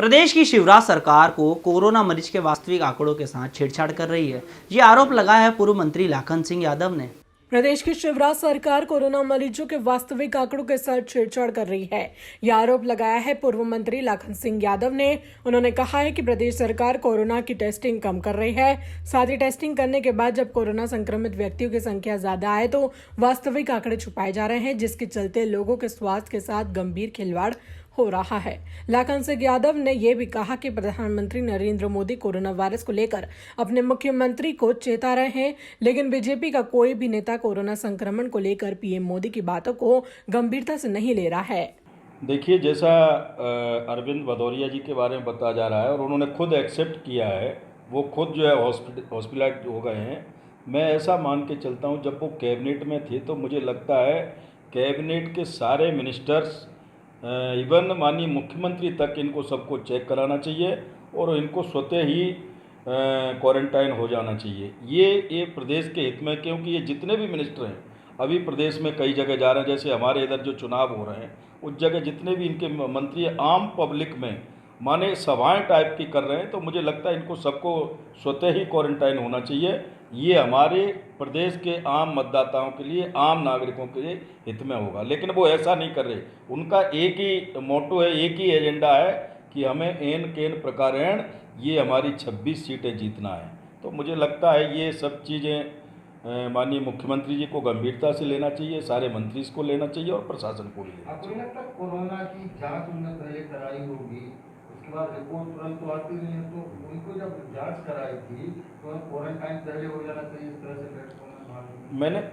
प्रदेश की शिवराज सरकार को कोरोना मरीज के वास्तविक आंकड़ों के साथ छेड़छाड़ कर रही है। ये आरोप लगाया है पूर्व मंत्री लाखन सिंह यादव ने। प्रदेश की शिवराज सरकार कोरोना मरीजों के वास्तविक आंकड़ों के साथ छेड़छाड़ कर रही है। यह आरोप लगाया है पूर्व मंत्री लाखन सिंह यादव ने। उन्होंने कहा है कि प्रदेश सरकार कोरोना की टेस्टिंग कम कर रही है। साथ ही टेस्टिंग करने के बाद जब कोरोना संक्रमित व्यक्तियों की संख्या ज्यादा आए तो वास्तविक आंकड़े छुपाए जा रहे हैं, जिसके चलते लोगों के स्वास्थ्य के साथ गंभीर खिलवाड़ हो रहा है। लाखन सिंह यादव ने यह भी कहा कि प्रधानमंत्री नरेंद्र मोदी कोरोना वायरस को लेकर अपने मुख्यमंत्री को चेता रहे हैं, लेकिन बीजेपी का कोई भी नेता कोरोना संक्रमण को लेकर पीएम मोदी की बातों को गंभीरता से नहीं ले रहा है। देखिए, जैसा अरविंद भदौरिया जी के बारे में बताया जा रहा है और उन्होंने खुद एक्सेप्ट किया है, वो खुद जो है हॉस्पिटलाइज हो गए हैं। मैं ऐसा मान के चलता हूँ, जब वो कैबिनेट में थे तो मुझे लगता है कैबिनेट के सारे मिनिस्टर्स इवन माननीय मुख्यमंत्री तक इनको सबको चेक कराना चाहिए और इनको स्वतः ही क्वारंटाइन हो जाना चाहिए। ये प्रदेश के हित में, क्योंकि ये जितने भी मिनिस्टर हैं अभी प्रदेश में कई जगह जा रहे हैं, जैसे हमारे इधर जो चुनाव हो रहे हैं उस जगह जितने भी इनके मंत्री आम पब्लिक में माने सभाएं टाइप की कर रहे हैं, तो मुझे लगता है इनको सबको स्वतः ही क्वारंटाइन होना चाहिए। ये हमारे प्रदेश के आम मतदाताओं के लिए, आम नागरिकों के लिए हित में होगा, लेकिन वो ऐसा नहीं कर रहे। उनका एक ही मोटो है, एक ही एजेंडा है कि हमें एन केन प्रकारेण ये हमारी 26 सीटें जीतना है। तो मुझे लगता है ये सब चीज़ें माननीय मुख्यमंत्री जी को गंभीरता से लेना चाहिए, सारे मंत्री को लेना चाहिए और प्रशासन को भी लेना चाहिए। आपको नहीं लगता कोरोना की जांच उन्होंने पहले कराई होगी, उसके बाद रिपोर्ट तुरंत तो आती नहीं है, तो उनको जब जांच कराई थी तो क्वारंटाइन पहले हो जाना चाहिए इस तरह से प्लेटफॉर्म।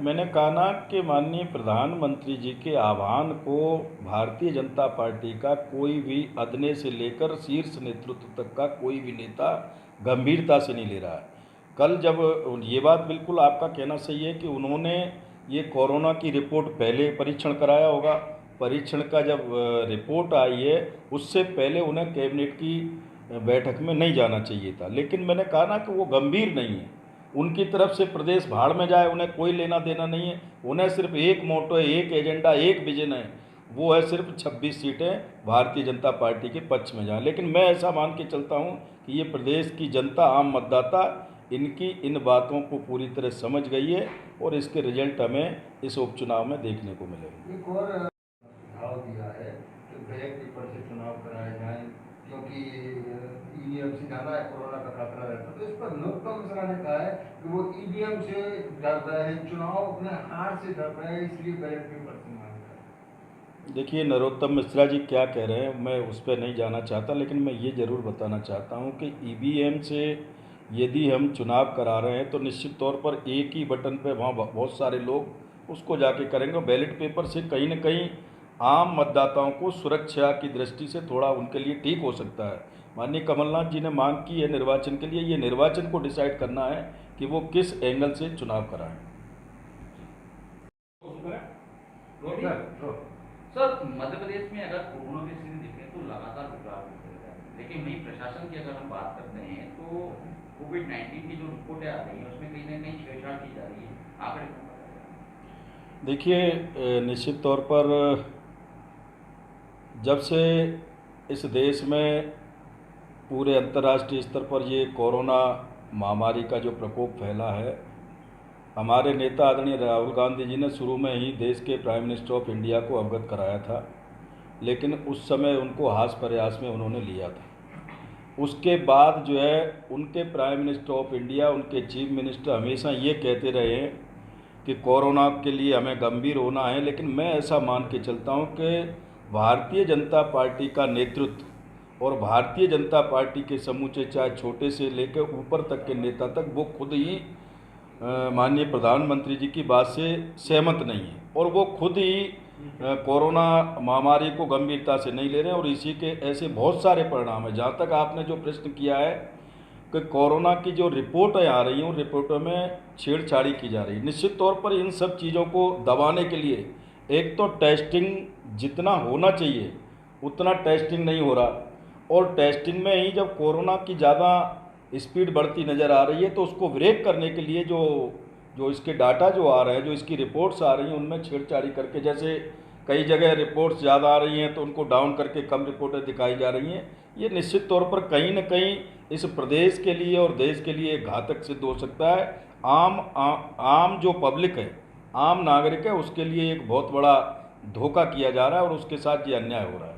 मैंने कहा ना कि माननीय प्रधानमंत्री जी के आह्वान को भारतीय जनता पार्टी का कोई भी अदने से लेकर शीर्ष नेतृत्व तक का कोई भी नेता गंभीरता से नहीं ले रहा है। कल जब ये बात बिल्कुल आपका कहना सही है कि उन्होंने ये कोरोना की रिपोर्ट पहले परीक्षण कराया होगा, परीक्षण का जब रिपोर्ट आई है उससे पहले उन्हें कैबिनेट की बैठक में नहीं जाना चाहिए था। लेकिन मैंने कहा ना कि वो गंभीर नहीं है, उनकी तरफ से प्रदेश भाड़ में जाए, उन्हें कोई लेना देना नहीं है। उन्हें सिर्फ एक मोटो है, एक एजेंडा, एक विजन है, वो है सिर्फ 26 सीटें भारतीय जनता पार्टी के पक्ष में जाएं। लेकिन मैं ऐसा मान के चलता हूं कि ये प्रदेश की जनता, आम मतदाता इनकी इन बातों को पूरी तरह समझ गई है और इसके रिजल्ट हमें इस उपचुनाव में देखने को मिलेंगे। एक और सुझाव दिया है कि बैलेट पेपर से चुनाव कराए जाएं, क्योंकि ईवीएम से ज़्यादा कोरोना का खतरा रहता है। तो इस पर नरोत्तम मिश्रा ने कहा है कि वो ईवीएम से डर रहे हैं, चुनाव अपने हार से डर रहे हैं, इसलिए बैलेट पेपर से मांग रहे हैं। देखिए, नरोत्तम मिश्रा जी क्या कह रहे हैं मैं उस पर नहीं जाना चाहता, लेकिन मैं ये ज़रूर बताना चाहता हूँ कि ईवीएम से यदि हम चुनाव करा रहे हैं तो निश्चित तौर पर एक ही बटन पे वहाँ बहुत सारे लोग उसको जाके करेंगे। बैलेट पेपर से कहीं न कहीं आम मतदाताओं को सुरक्षा की दृष्टि से थोड़ा उनके लिए ठीक हो सकता है। माननीय कमलनाथ जी ने मांग की है निर्वाचन के लिए, ये निर्वाचन को डिसाइड करना है कि वो किस एंगल से चुनाव कराएं। सर, मध्य प्रदेश में अगर कोरोना की स्थिति देखें तो लगातार बिगड़ाव होता है, लेकिन वहीं प्रशासन की अगर हम बात करते हैं तो कोविड-19 की जो रिपोर्टें आ रही हैं उसमें कहीं ना कहीं छेड़छाड़ की जा रही है। आंकड़े देखिए, निश्चित तौर पर जब से इस देश में पूरे अंतर्राष्ट्रीय स्तर पर ये कोरोना महामारी का जो प्रकोप फैला है, हमारे नेता आदरणीय राहुल गांधी जी ने शुरू में ही देश के प्राइम मिनिस्टर ऑफ इंडिया को अवगत कराया था, लेकिन उस समय उनको हास प्रयास में उन्होंने लिया था। उसके बाद जो है उनके प्राइम मिनिस्टर ऑफ इंडिया, उनके चीफ मिनिस्टर हमेशा ये कहते रहे हैं कि कोरोना के लिए हमें गंभीर होना है। लेकिन मैं ऐसा मान के चलता हूँ कि भारतीय जनता पार्टी का नेतृत्व और भारतीय जनता पार्टी के समूचे, चाहे छोटे से लेकर ऊपर तक के नेता तक, वो खुद ही माननीय प्रधानमंत्री जी की बात से सहमत नहीं है और वो खुद ही कोरोना महामारी को गंभीरता से नहीं ले रहे हैं। और इसी के ऐसे बहुत सारे परिणाम हैं। जहाँ तक आपने जो प्रश्न किया है कि कोरोना की जो रिपोर्टें आ रही हैं उन रिपोर्टों में छेड़छाड़ी की जा रही है, निश्चित तौर पर इन सब चीज़ों को दबाने के लिए एक तो टेस्टिंग जितना होना चाहिए उतना टेस्टिंग नहीं हो रहा, और टेस्टिंग में ही जब कोरोना की ज़्यादा स्पीड बढ़ती नज़र आ रही है तो उसको ब्रेक करने के लिए जो इसके डाटा जो आ रहे हैं, जो इसकी रिपोर्ट्स आ रही हैं, उनमें छेड़छाड़ी करके, जैसे कई जगह रिपोर्ट्स ज़्यादा आ रही हैं तो उनको डाउन करके कम रिपोर्टें दिखाई जा रही हैं। ये निश्चित तौर पर कहीं न कहीं इस प्रदेश के लिए और देश के लिए घातक सिद्ध हो सकता है। आम जो पब्लिक है, आम नागरिक है, उसके लिए एक बहुत बड़ा धोखा किया जा रहा है और उसके साथ ये अन्याय हो रहा है।